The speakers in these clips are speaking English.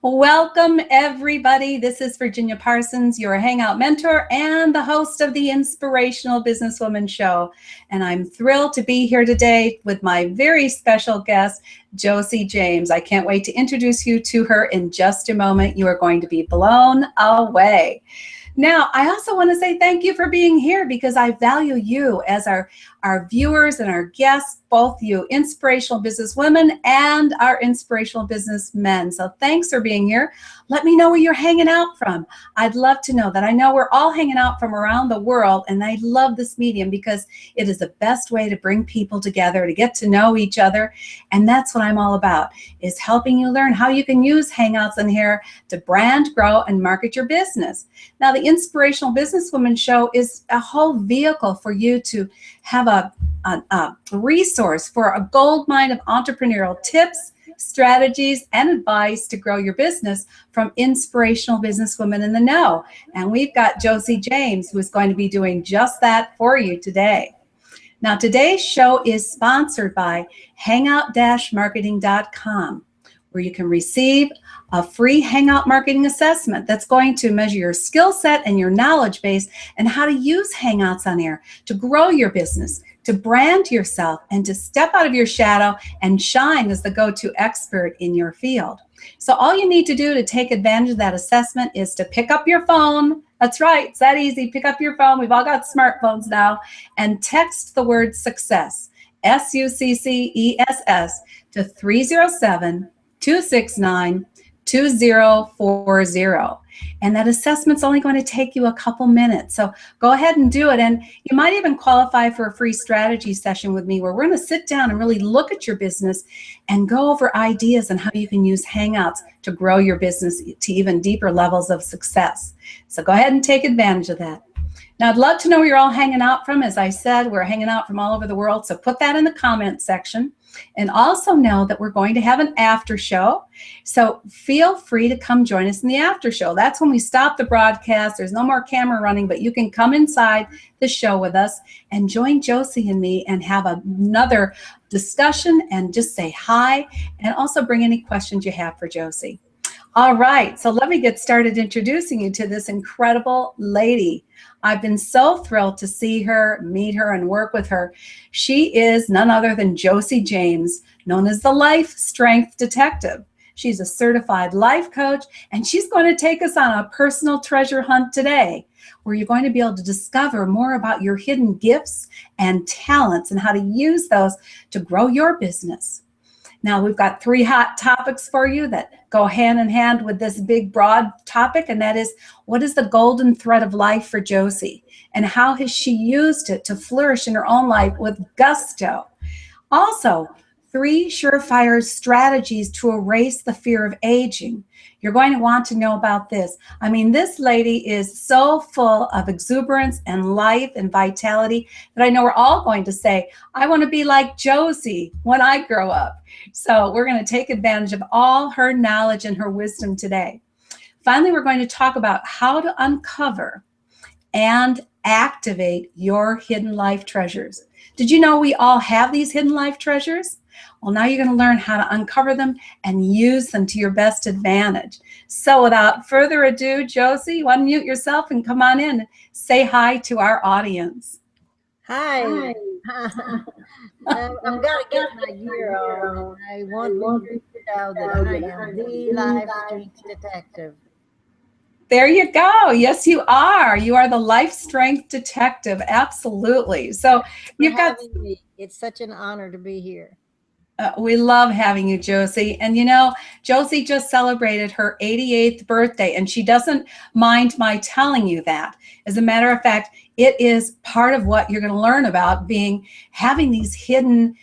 Welcome, everybody. This is Virginia Parsons, your Hangout mentor and the host of the Inspirational Businesswoman Show. And I'm thrilled to be here today with my very special guest, Josie James. I can't wait to introduce you to her in just a moment. You are going to be blown away. Now, I also want to say thank you for being here because I value you as our viewers and our guests, both you inspirational business women and our inspirational business men. So thanks for being here. Let me know where you're hanging out from. I'd love to know that. I know we're all hanging out from around the world, and I love this medium because it is the best way to bring people together, to get to know each other. And that's what I'm all about, is helping you learn how you can use Hangouts in here to brand, grow, and market your business. Now, the Inspirational Businesswoman Show is a whole vehicle for you to have a resource for a gold mine of entrepreneurial tips, strategies, and advice to grow your business from inspirational businesswomen in the know. And we've got Josie James, who is going to be doing just that for you today. Now, today's show is sponsored by hangout-marketing.com, where you can receive a free Hangout marketing assessment that's going to measure your skill set and your knowledge base and how to use Hangouts on air to grow your business, to brand yourself, and to step out of your shadow and shine as the go-to expert in your field. So all you need to do to take advantage of that assessment is to pick up your phone. That's right, it's that easy. Pick up your phone. We've all got smartphones now, and text the word success, SUCCESS, to 307-269-2040. And that assessment's only going to take you a couple minutes. So go ahead and do it. And you might even qualify for a free strategy session with me where we're going to sit down and really look at your business and go over ideas on how you can use Hangouts to grow your business to even deeper levels of success. So go ahead and take advantage of that. Now, I'd love to know where you're all hanging out from. As I said, we're hanging out from all over the world. So put that in the comment section. And also know that we're going to have an after show. So feel free to come join us in the after show. That's when we stop the broadcast. There's no more camera running, but you can come inside the show with us and join Josie and me and have another discussion and just say hi and also bring any questions you have for Josie. All right, so let me get started introducing you to this incredible lady. I've been so thrilled to see her, meet her, and work with her. She is none other than Josie James, known as the Life Strength Detective. She's a certified life coach, and she's going to take us on a personal treasure hunt today, where you're going to be able to discover more about your hidden gifts and talents and how to use those to grow your business. Now, we've got 3 hot topics for you that go hand in hand with this big, broad topic, and that is, what is the golden thread of life for Josie, and how has she used it to flourish in her own life with gusto? Also, 3 surefire strategies to erase the fear of aging. You're going to want to know about this. I mean, this lady is so full of exuberance and life and vitality that I know we're all going to say, I want to be like Josie when I grow up. So we're going to take advantage of all her knowledge and her wisdom today. Finally, we're going to talk about how to uncover and activate your hidden life treasures. Did you know we all have these hidden life treasures? Well, now you're going to learn how to uncover them and use them to your best advantage. So without further ado, Josie, you unmute yourself and come on in. Say hi to our audience. Hi. I'm going to get my gear on. I want you to know that I am the Life Strength Detective. There you go. Yes, you are. You are the Life Strength Detective. Absolutely. So you've got me. It's such an honor to be here. We love having you, Josie. And you know, Josie just celebrated her 88th birthday, and she doesn't mind my telling you that. As a matter of fact, it is part of what you're going to learn about having these hidden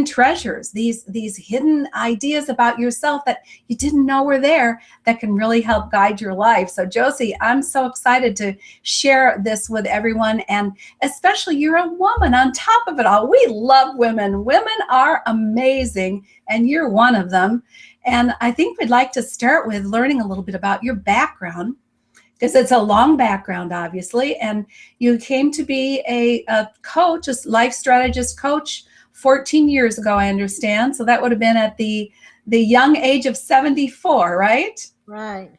treasures, these hidden ideas about yourself that you didn't know were there that can really help guide your life. So Josie, I'm so excited to share this with everyone, and especially you're a woman on top of it all. We love women. Women are amazing, and you're one of them. And I think we'd like to start with learning a little bit about your background, because it's a long background, obviously, and you came to be a coach, a life strategist coach 14 years ago, I understand. So that would have been at the young age of 74, right? Right.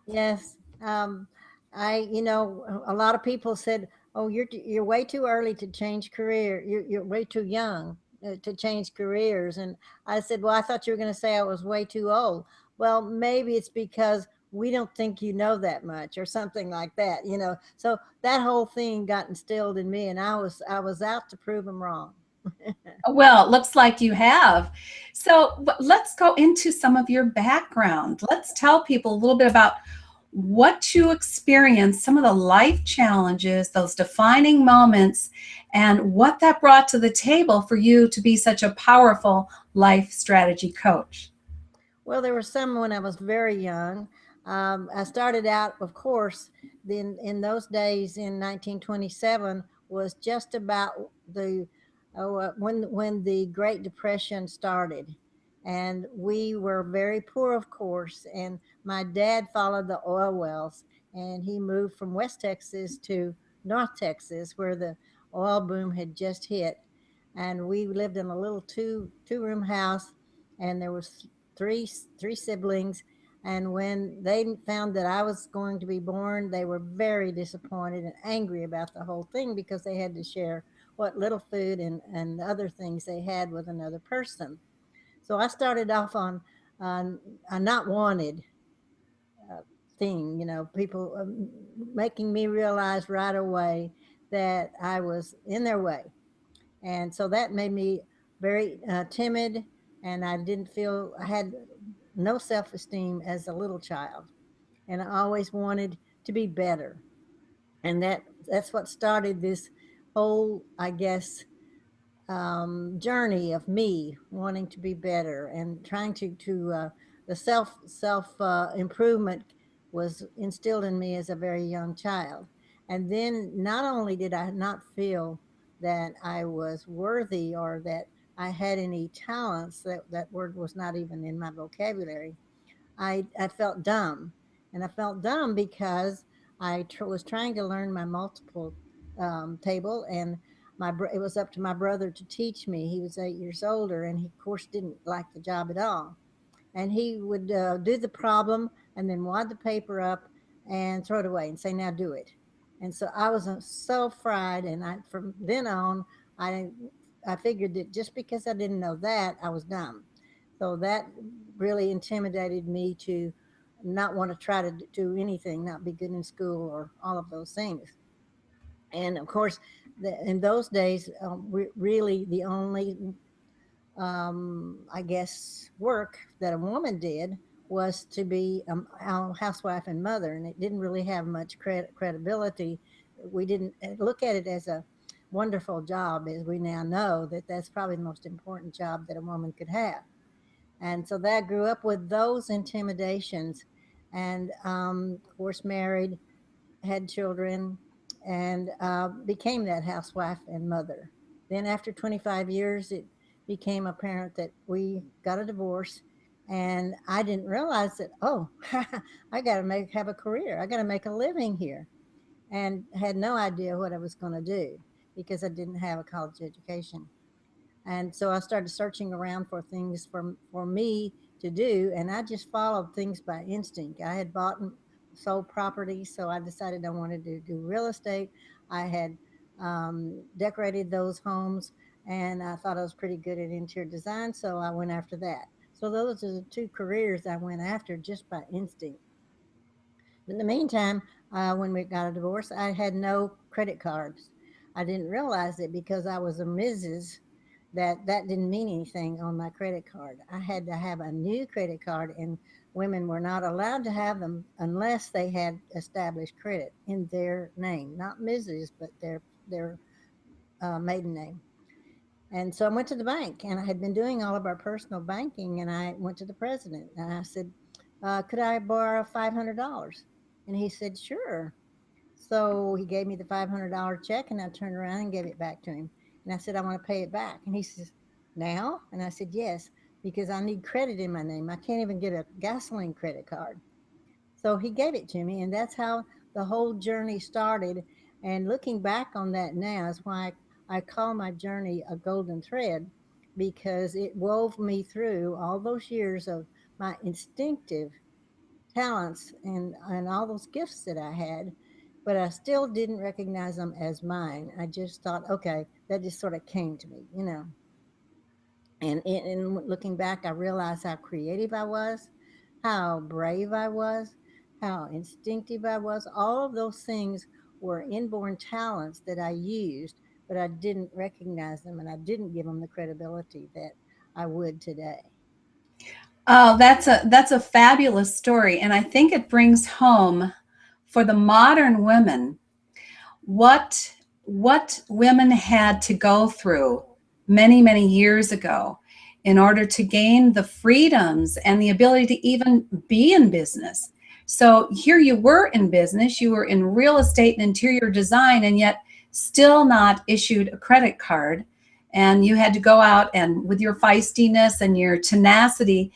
Yes. A lot of people said, "Oh, you're way too early to change career. You're way too young to change careers." And I said, "Well, I thought you were going to say I was way too old." Well, maybe it's because we don't think you know that much or something like that, So that whole thing got instilled in me, and I was out to prove them wrong. Well, it looks like you have. So let's go into some of your background. Let's tell people a little bit about what you experienced, some of the life challenges, those defining moments, and what that brought to the table for you to be such a powerful life strategy coach. Well, there were some when I was very young. I started out, of course, then in those days in 1927 was just about the when the Great Depression started, and we were very poor, of course. And my dad followed the oil wells, and he moved from West Texas to North Texas, where the oil boom had just hit. And we lived in a little two room house, and there was three siblings. And when they found that I was going to be born, they were very disappointed and angry about the whole thing because they had to share what little food and other things they had with another person. So I started off on a not wanted uh, thing, people making me realize right away that I was in their way. And so that made me very timid, and I didn't feel I had no self-esteem as a little child, and I always wanted to be better. And that's what started this whole, I guess, journey of me wanting to be better and trying to the self improvement was instilled in me as a very young child. And then not only did I not feel that I was worthy or that I had any talents, that word was not even in my vocabulary. I felt dumb, and I felt dumb because was trying to learn my multiple table, and it was up to my brother to teach me. He was 8 years older, and he, of course, didn't like the job at all. And he would do the problem and then wad the paper up and throw it away and say, "Now do it." And so I was so fried, and from then on, I I figured that just because I didn't know that, I was dumb. So that really intimidated me to not want to try to do anything, not be good in school or all of those things. And of course, in those days, really the only, I guess, work that a woman did was to be a housewife and mother, and it didn't really have much credibility. We didn't look at it as a wonderful job, as we now know that that's probably the most important job that a woman could have. And so that grew up with those intimidations, and of course, married, had children, and became that housewife and mother. Then, after 25 years, it became apparent that we got a divorce, and I didn't realize that. Oh, I got to have a career. I got to make a living here, and had no idea what I was going to do because I didn't have a college education. And so I started searching around for things for me to do, and I just followed things by instinct. I had bought and sold property, so I decided I wanted to do real estate. I had decorated those homes, and I thought I was pretty good at interior design, so I went after that. So those are the two careers I went after just by instinct. In the meantime, when we got a divorce, I had no credit cards. I didn't realize it because I was a Mrs. That didn't mean anything on my credit card. I had to have a new credit card, and women were not allowed to have them unless they had established credit in their name, not Mrs., but their maiden name. And so I went to the bank, and I had been doing all of our personal banking, and I went to the president and I said, "Could I borrow $500?" And he said, "Sure." So he gave me the $500 check, and I turned around and gave it back to him. And I said, "I want to pay it back." And he says, "Now?" And I said, "Yes, because I need credit in my name. I can't even get a gasoline credit card." So he gave it to me, and that's how the whole journey started. And looking back on that now is why I call my journey a golden thread because it wove me through all those years of my instinctive talents and all those gifts that I had, but I still didn't recognize them as mine. I just thought, okay, that just sort of came to me, you know. And in looking back, I realized how creative I was, how brave I was, how instinctive I was. All of those things were inborn talents that I used, but I didn't recognize them and I didn't give them the credibility that I would today. Oh, that's a fabulous story, and I think it brings home for the modern women what women had to go through many years ago in order to gain the freedoms and the ability to even be in business. So here you were in business, you were in real estate and interior design, and yet still not issued a credit card. And you had to go out and, with your feistiness and your tenacity,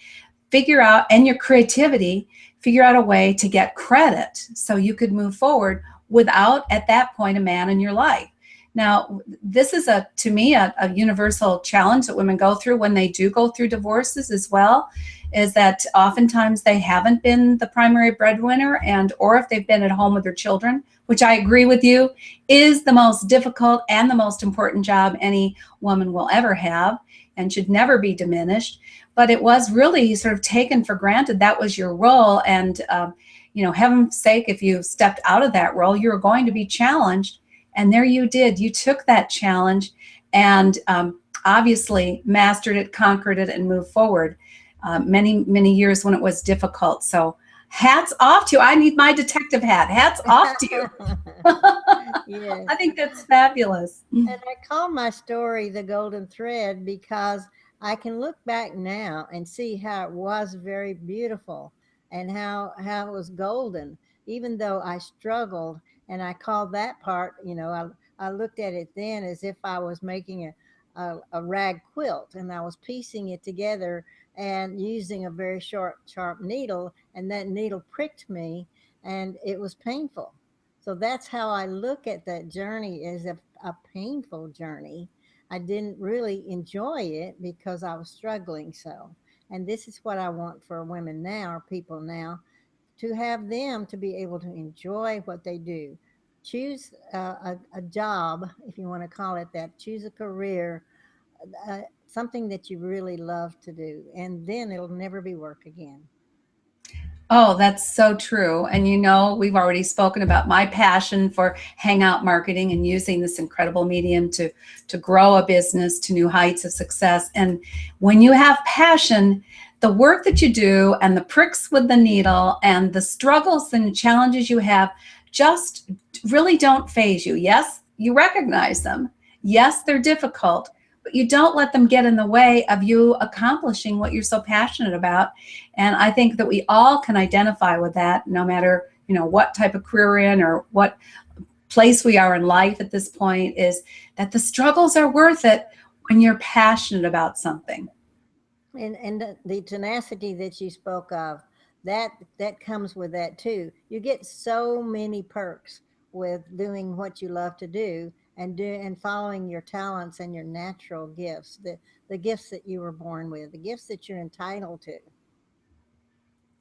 figure out, and your creativity, figure out a way to get credit so you could move forward without, at that point, a man in your life. Now, this is, to me, a universal challenge that women go through when they do go through divorces as well, is that oftentimes they haven't been the primary breadwinner, and or if they've been at home with their children, which I agree with you, is the most difficult and the most important job any woman will ever have and should never be diminished. But it was really sort of taken for granted that was your role. And, heaven's sake, if you stepped out of that role, you were going to be challenged. And there you did. You took that challenge and obviously mastered it, conquered it, and moved forward many years when it was difficult. So hats off to you. I need my detective hat. Hats off to you. Yes. I think that's fabulous. And I call my story the golden thread because I can look back now and see how it was very beautiful and how it was golden, even though I struggled. And I called that part, I looked at it then as if I was making a rag quilt and I was piecing it together and using a very short, sharp needle. And that needle pricked me and it was painful. So that's how I look at that journey, as a painful journey. I didn't really enjoy it because I was struggling so. And this is what I want for women now, or people now, to have them to be able to enjoy what they do. Choose a job, if you want to call it that, choose a career, something that you really love to do, and then it'll never be work again. Oh, that's so true. And we've already spoken about my passion for hangout marketing and using this incredible medium to grow a business to new heights of success. And when you have passion, the work that you do and the pricks with the needle and the struggles and challenges you have just really don't faze you. Yes, you recognize them. Yes, they're difficult, but you don't let them get in the way of you accomplishing what you're so passionate about. And I think that we all can identify with that, no matter, what type of career we're in or what place we are in life at this point, is that the struggles are worth it when you're passionate about something. And the tenacity that you spoke of, that comes with that too. You get so many perks with doing what you love to do and following your talents and your natural gifts, the gifts that you were born with, the gifts that you're entitled to.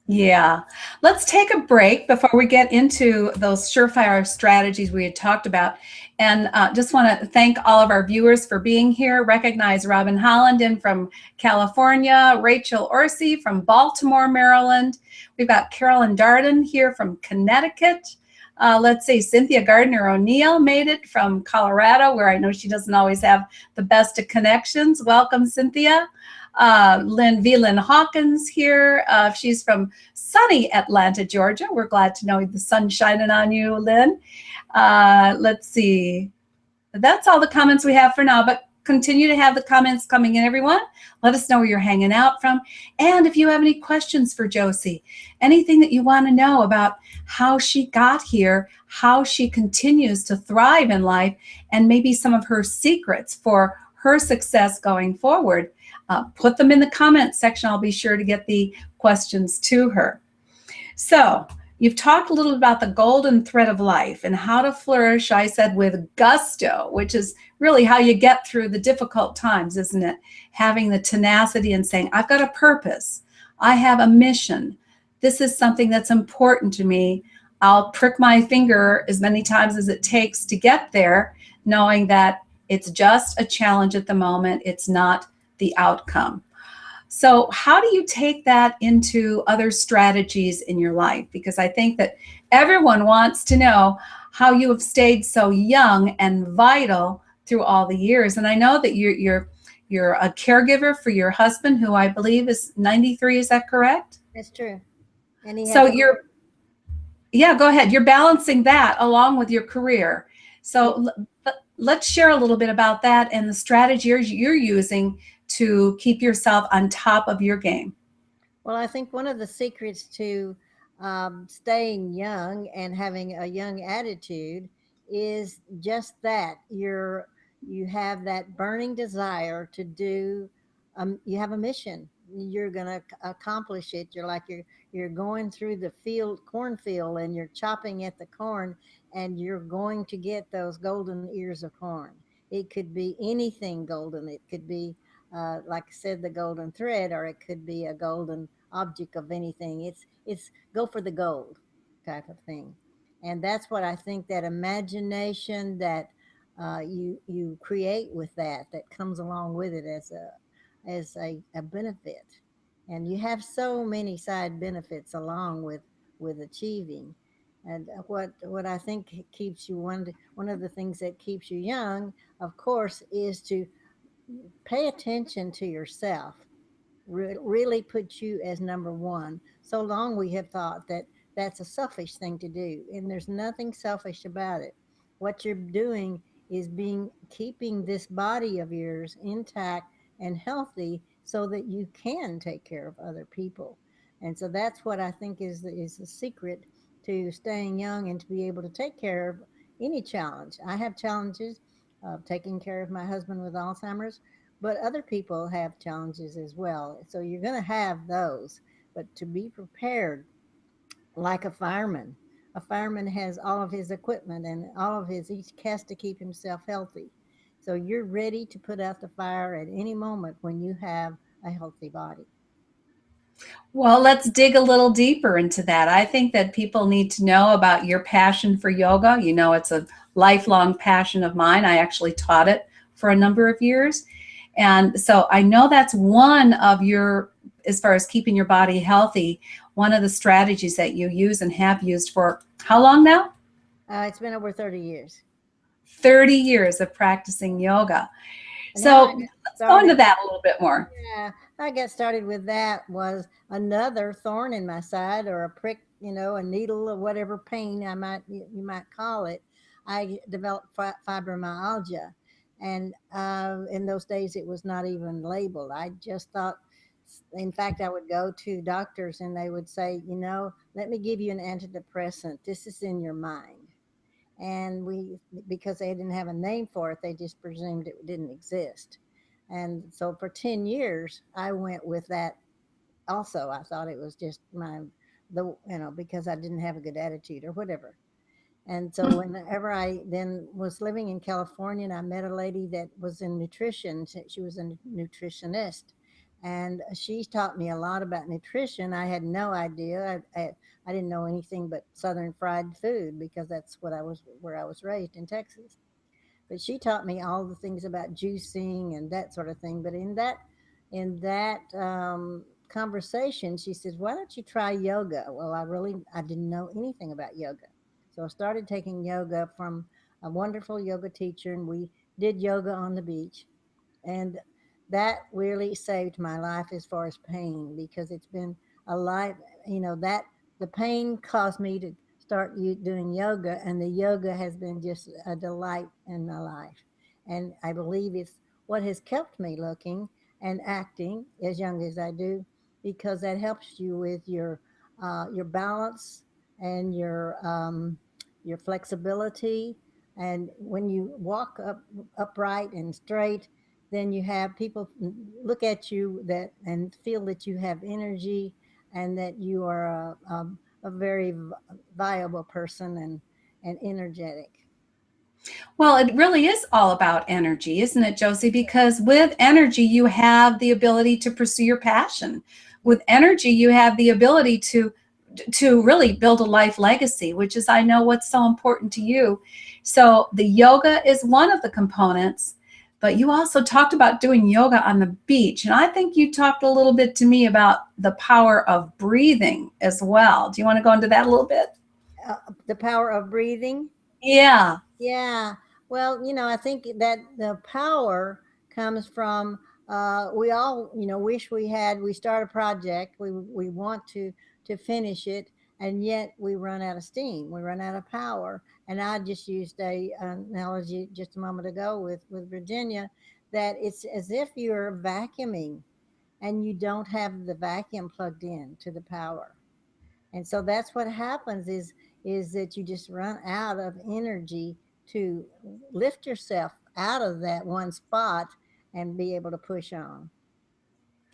Yeah. Let's take a break before we get into those surefire strategies we had talked about. And just want to thank all of our viewers for being here. Recognize Robin Hollenden from California, Rachel Orsi from Baltimore, Maryland. We've got Carolyn Darden here from Connecticut. Let's see, Cynthia Gardner O'Neill made it from Colorado, where I know she doesn't always have the best of connections. Welcome, Cynthia. Lynn Hawkins here. She's from sunny Atlanta, Georgia. We're glad to know the sun's shining on you, Lynn. Let's see. That's all the comments we have for now, but continue to have the comments coming in, everyone. Let us know where you're hanging out from. And if you have any questions for Josie, anything that you want to know about how she got here, how she continues to thrive in life, and maybe some of her secrets for her success going forward, put them in the comments section. I'll be sure to get the questions to her. So, You've talked a little about the golden thread of life and how to flourish, I said, with gusto, which is really how you get through the difficult times, isn't it? Having the tenacity and saying, I've got a purpose. I have a mission. This is something that's important to me. I'll prick my finger as many times as it takes to get there, knowing that it's just a challenge at the moment. It's not the outcome. So, how do you take that into other strategies in your life? Because I think that everyone wants to know how you have stayed so young and vital through all the years. And I know that you're a caregiver for your husband, who I believe is 93. Is that correct? That's true. And he So has you're yeah, go ahead. You're balancing that along with your career. So let's share a little bit about that and the strategies you're using to keep yourself on top of your game. Well, I think one of the secrets to staying young and having a young attitude is just that you have that burning desire to do. You have a mission. You're going to accomplish it. You're going through the cornfield, and you're chopping at the corn, and you're going to get those golden ears of corn. It could be anything golden. It could be like I said, the golden thread, or it could be a golden object of anything. It's go for the gold type of thing, and that's what I think, that imagination that you create with that comes along with it as a benefit, and you have so many side benefits along with achieving. And what I think keeps you one of the things that keeps you young, of course, is to pay attention to yourself. Really put you as number one. So long we have thought that that's a selfish thing to do, and there's nothing selfish about it. What you're doing is being keeping this body of yours intact and healthy so that you can take care of other people. And so that's what I think is the secret to staying young and to be able to take care of any challenge. I have challenges of taking care of my husband with Alzheimer's, but other people have challenges as well. So you're going to have those, but to be prepared, like a fireman. A fireman has all of his equipment and he has to keep himself healthy. So you're ready to put out the fire at any moment when you have a healthy body. Well, let's dig a little deeper into that. I think that people need to know about your passion for yoga. You know, it's a lifelong passion of mine. I actually taught it for a number of years. And so I know that's one of your, as far as keeping your body healthy, one of the strategies that you use and have used for how long now? It's been over 30 years. 30 years of practicing yoga. And how I So got let's go into started, that a little bit more. yeah, I got started with that was another thorn in my side, or a prick, a needle, or whatever pain you might call it. I developed fibromyalgia, and in those days it was not even labeled. I just thought, in fact, I would go to doctors and they would say, let me give you an antidepressant. This is in your mind. And because they didn't have a name for it, they just presumed it didn't exist. And so for 10 years I went with that. Also, I thought it was just because I didn't have a good attitude or whatever. And so whenever I then was living in California, and I met a lady that was in nutrition. She was a nutritionist, and she taught me a lot about nutrition. I had no idea. I didn't know anything but Southern fried food, because that's where I was raised in Texas. But she taught me all the things about juicing and that sort of thing. But in that conversation, she says, "Why don't you try yoga?" Well, I didn't know anything about yoga, so I started taking yoga from a wonderful yoga teacher, and we did yoga on the beach, and that really saved my life as far as pain, because it's been a life, that the pain caused me to start doing yoga, and the yoga has been just a delight in my life. And I believe it's what has kept me looking and acting as young as I do, because that helps you with your balance and your flexibility. And when you walk upright and straight, then you have people look at you that and feel that you have energy, and that you are a very viable person and energetic. Well, it really is all about energy, isn't it, Josie? Because with energy, you have the ability to pursue your passion. With energy, you have the ability to really build a life legacy, which is, I know, what's so important to you. So the yoga is one of the components, but you also talked about doing yoga on the beach. And I think you talked a little bit to me about the power of breathing as well. Do you want to go into that a little bit? The power of breathing. Yeah. Yeah. Well, I think that the power comes from, we all, wish we start a project, we want to finish it, and yet we run out of steam, we run out of power. And I just used a analogy just a moment ago with Virginia, that it's as if you're vacuuming and you don't have the vacuum plugged in to the power. And so that's what happens is that you just run out of energy to lift yourself out of that one spot and be able to push on.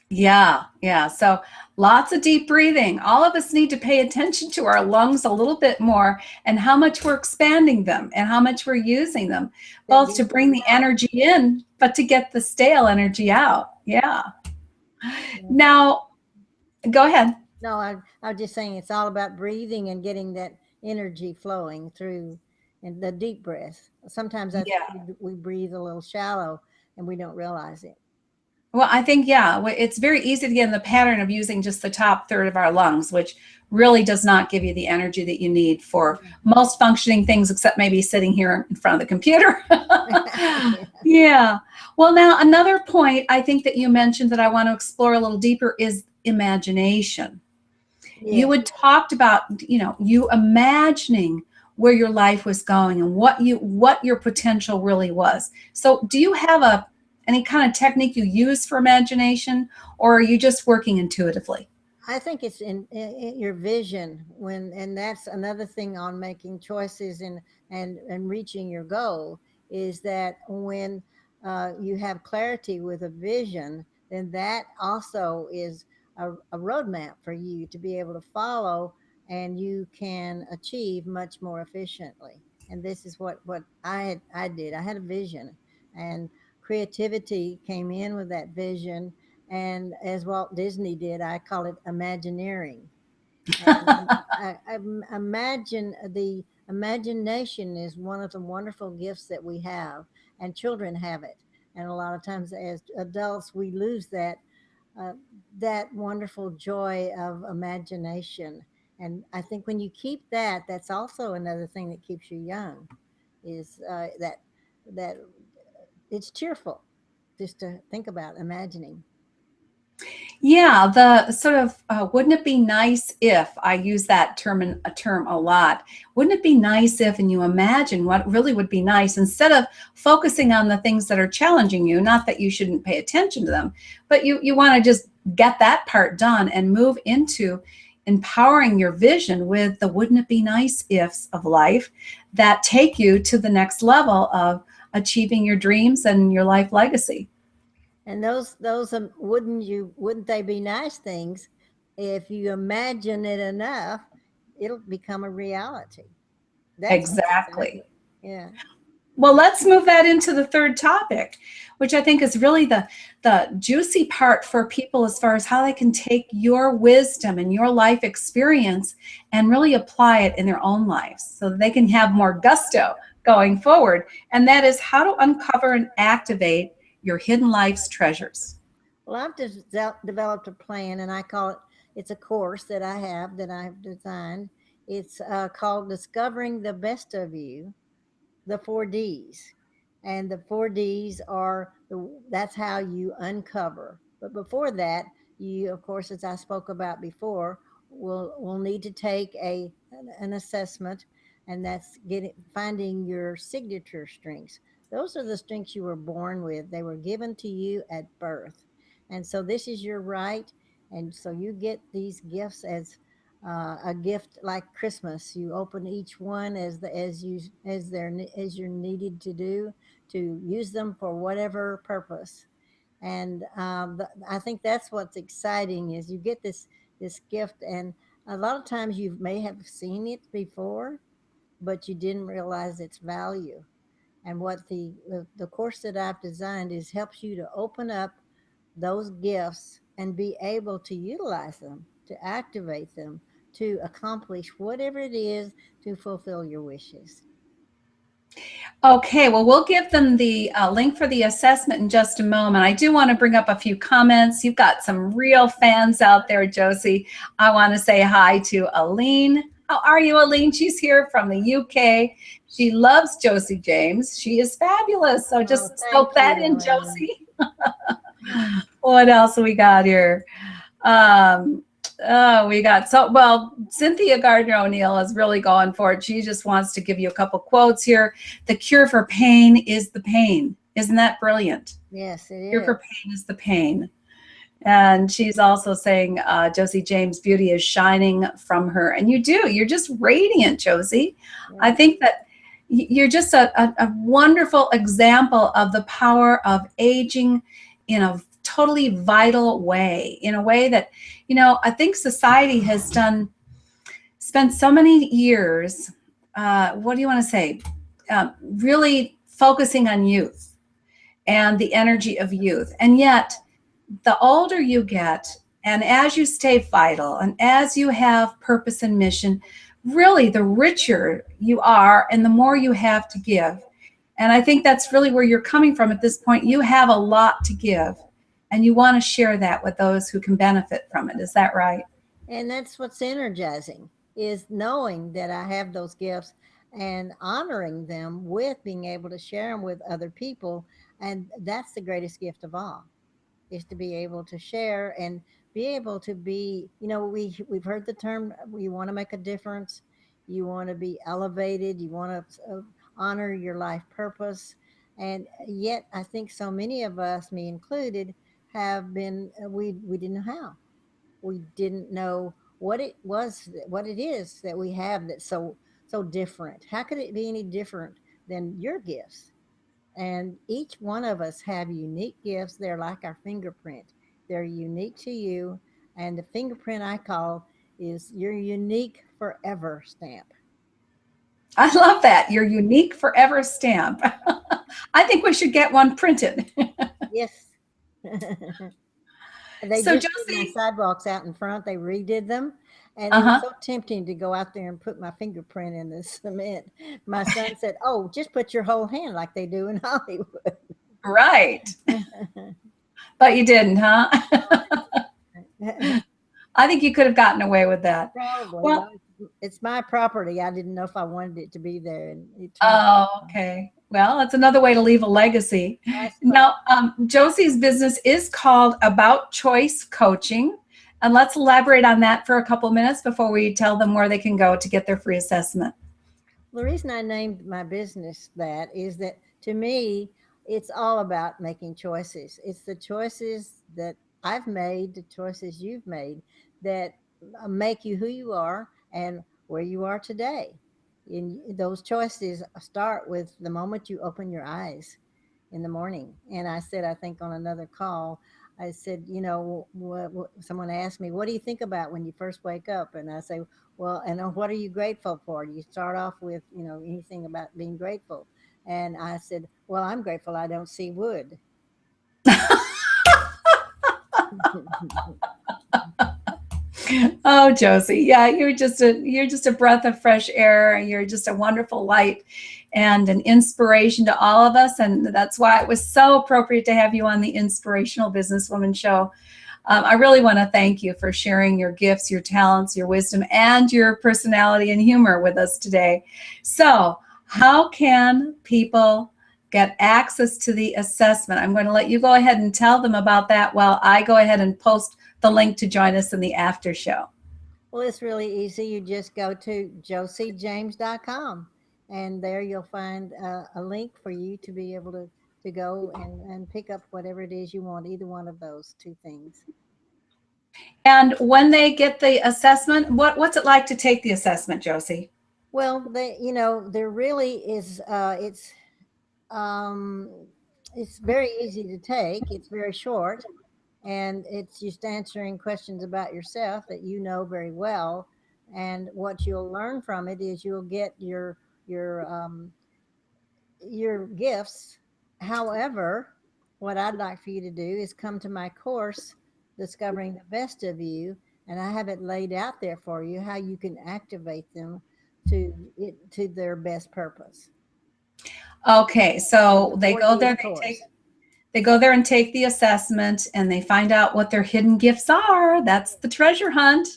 Yeah, yeah. So lots of deep breathing. All of us need to pay attention to our lungs a little bit more and how much we're expanding them and how much we're using them, That both gives to bring you the energy in, but to get the stale energy out. Yeah. life. Now, go ahead. No, I was just saying it's all about breathing and getting that energy flowing through, and the deep breath. Sometimes I think Yeah. we breathe a little shallow and we don't realize it. Well, I think, yeah, it's very easy to get in the pattern of using just the top third of our lungs, which really does not give you the energy that you need for most functioning things, except maybe sitting here in front of the computer. Yeah. Yeah. Well, now, another point I think that you mentioned that I want to explore a little deeper is imagination. You Yes. had talked about, you imagining where your life was going and what your potential really was. So do you have any kind of technique you use for imagination, or are you just working intuitively? I think it's in your vision, and that's another thing on making choices and reaching your goal, is that when you have clarity with a vision, then that also is a roadmap for you to be able to follow, and you can achieve much more efficiently. And this is what I did. I had a vision, and creativity came in with that vision, and as Walt Disney did, I call it Imagineering. And imagine, the imagination is one of the wonderful gifts that we have, and children have it. And a lot of times, as adults, we lose uh, that wonderful joy of imagination. And I think when you keep that, that's also another thing that keeps you young. Is that it's cheerful just to think about imagining. Yeah, the sort of wouldn't it be nice if, I use that term a lot. Wouldn't it be nice if, and you imagine what really would be nice instead of focusing on the things that are challenging you. Not that you shouldn't pay attention to them, but you want to just get that part done and move into empowering your vision with the wouldn't it be nice ifs of life that take you to the next level of achieving your dreams and your life legacy. And those wouldn't they be nice things? If you imagine it enough, it'll become a reality. That's what's exciting. Exactly. Yeah. Well, let's move that into the third topic, which I think is really the juicy part for people as far as how they can take your wisdom and your life experience and really apply it in their own lives so that they can have more gusto going forward. And that is how to uncover and activate your hidden life's treasures. Well, I've just developed a plan, and I call it. It's a course that I have that I've designed. It's called Discovering the Best of You, the 4Ds. And the 4Ds are that's how you uncover. But before that, you, of course, as I spoke about before, will need to take an assessment, and that's getting finding your signature strengths. Those are the strengths you were born with. They were given to you at birth. And so this is your right. And so you get these gifts as a gift like Christmas. You open each one as you're needed to do, to use them for whatever purpose. And I think that's what's exciting, is you get this gift, and A lot of times you may have seen it before, but you didn't realize its value. And what the course that I've designed is helps you to open up those gifts and be able to utilize them, to activate them, to accomplish whatever it is to fulfill your wishes. Okay, well, we'll give them the link for the assessment in just a moment. I do want to bring up a few comments. You've got some real fans out there, Josie. I want to say hi to Aline. How are you, Aline? She's here from the UK. She loves Josie James. She is fabulous. So Oh, just thank soak that you, in, Elaine. Josie. What else we got here? Um, oh, we got well, Cynthia Gardner O'Neill is really going for it. She just wants to give you a couple quotes here. The cure for pain is the pain. Isn't that brilliant? Yes, it Cure is. for pain is the pain. And she's also saying Josie James' beauty is shining from her. And you do. You're just radiant, Josie. I Yeah. think that you're just a wonderful example of the power of aging in a totally vital way, in a way that, I think society has spent so many years, what do you want to say, really focusing on youth and the energy of youth. And yet, the older you get, and as you stay vital, and as you have purpose and mission, really the richer you are and the more you have to give. And I think that's really where you're coming from at this point. You have a lot to give, and you want to share that with those who can benefit from it. Is that right? And that's what's energizing is knowing that I have those gifts and honoring them with being able to share them with other people. And that's the greatest gift of all, is to be able to share and be able to be, we've heard the term, you want to make a difference, you want to be elevated, you want to honor your life purpose. And yet I think so many of us, me included, have been, we didn't know how. We didn't know what it was, what it is that we have that's so different. How could it be any different than your gifts? And each one of us have unique gifts. They're like our fingerprint. They're unique to you. And the fingerprint I call is your unique forever stamp. I love that. Your unique forever stamp. I think we should get one printed. Yes. They So, just did my Josie, sidewalks out in front. They redid them. And it was uh-huh. so tempting to go out there and put my fingerprint in the cement. My son said, "Oh, just put your whole hand like they do in Hollywood." Right. But you didn't, huh? I think you could have gotten away with that. Probably. Well, Well, it's my property. I didn't know if I wanted it to be there, and it turned oh, out. okay. Well, that's another way to leave a legacy. I suppose. Now, Josie's business is called About Choice Coaching. And let's elaborate on that for a couple minutes before we tell them where they can go to get their free assessment. The reason I named my business that is that to me, it's all about making choices. It's the choices that I've made, the choices you've made that make you who you are and where you are today. And those choices start with the moment you open your eyes in the morning. And I said, I think on another call, I said, someone asked me, what do you think about when you first wake up? And I say, well, and what are you grateful for? You start off with, anything about being grateful. And I said, well, I'm grateful I don't see wood. Oh, Josie, yeah, you're just a breath of fresh air. You're just a wonderful light and an inspiration to all of us, and that's why it was so appropriate to have you on the Inspirational Businesswoman Show. I really want to thank you for sharing your gifts, your talents, your wisdom, and your personality and humor with us today. So, how can people get access to the assessment? I'm going to let you go ahead and tell them about that while I go ahead and post the link to join us in the after show. Well, it's really easy. You just go to josiejames.com, and there you'll find a link for you to be able to go and pick up whatever it is you want, either one of those two things. And when they get the assessment, what's it like to take the assessment, Josie? Well, there really is. Um, it's very easy to take. It's very short, and it's just answering questions about yourself that you know very well. And what you'll learn from it is you'll get your gifts. However, what I'd like for you to do is come to my course, Discovering the Best of You, and I have it laid out there for you how you can activate them to their best purpose. Okay, It's so a they go 4 days there, course. they go there and take the assessment, and they find out what their hidden gifts are. That's the treasure hunt,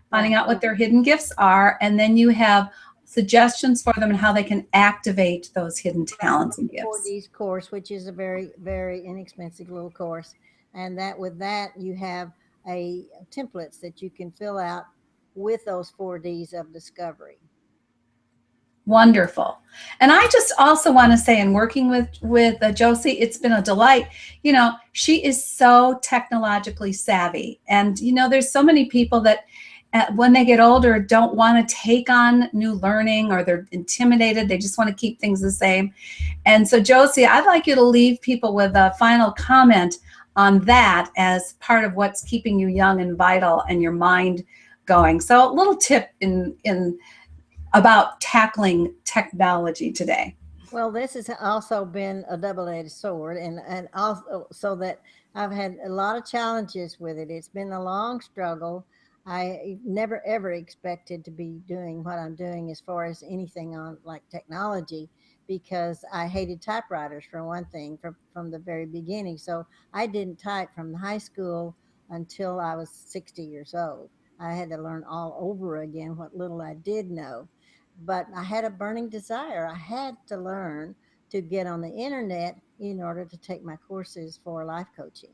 finding Right. out what their hidden gifts are. And then you have suggestions for them and how they can activate those hidden Right. talents and The 4 gifts. days course, which is a very, very inexpensive little course. And that with that, you have a templates that you can fill out with those 4 Ds of discovery. Wonderful. And I just also want to say, in working with Josie, it's been a delight. You know, she is so technologically savvy, and you know, there's so many people that when they get older don't want to take on new learning, or they're intimidated. They just want to keep things the same. And so, Josie, I'd like you to leave people with a final comment on that as part of what's keeping you young and vital and your mind going. So, a little tip in about tackling technology today. Well, this has also been a double-edged sword, and also so that I've had a lot of challenges with it. It's been a long struggle. I never ever expected to be doing what I'm doing as far as anything on like technology, because I hated typewriters for one thing from the very beginning. So I didn't type from high school until I was 60 years old. I had to learn all over again what little I did know, but I had a burning desire. I had to learn to get on the internet in order to take my courses for life coaching.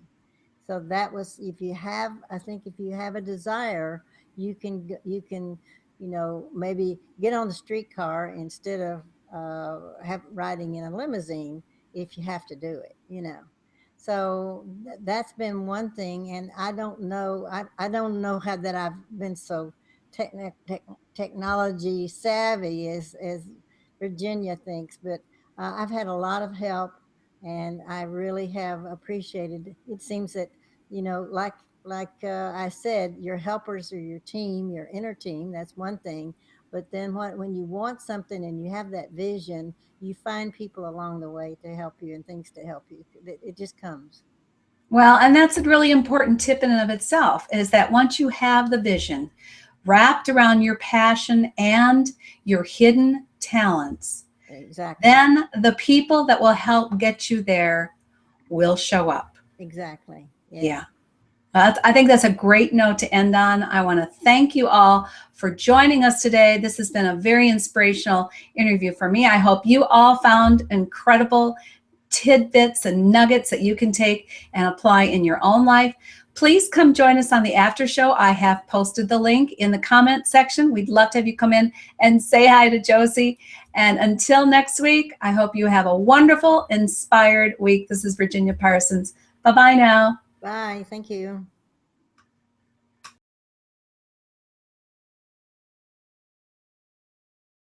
So that was, if you have, I think if you have a desire, you can, maybe get on the streetcar instead of riding in a limousine if you have to do it. So that's been one thing, and I don't know. I don't know how that I've been so technology savvy as Virginia thinks, but I've had a lot of help, and I really have appreciated it. It seems that, like I said, your helpers are your team, your inner team. That's one thing. But then when you want something and you have that vision, you find people along the way to help you and things to help you. It just comes. Well, and that's a really important tip in and of itself, is that once you have the vision wrapped around your passion and your hidden talents, Exactly. then the people that will help get you there will show up. Exactly. Yes. Yeah. I think that's a great note to end on. I want to thank you all for joining us today. This has been a very inspirational interview for me. I hope you all found incredible tidbits and nuggets that you can take and apply in your own life. Please come join us on the after show. I have posted the link in the comment section. We'd love to have you come in and say hi to Josie. And until next week, I hope you have a wonderful, inspired week. This is Virginia Parsons. Bye-bye now. Bye. Thank you.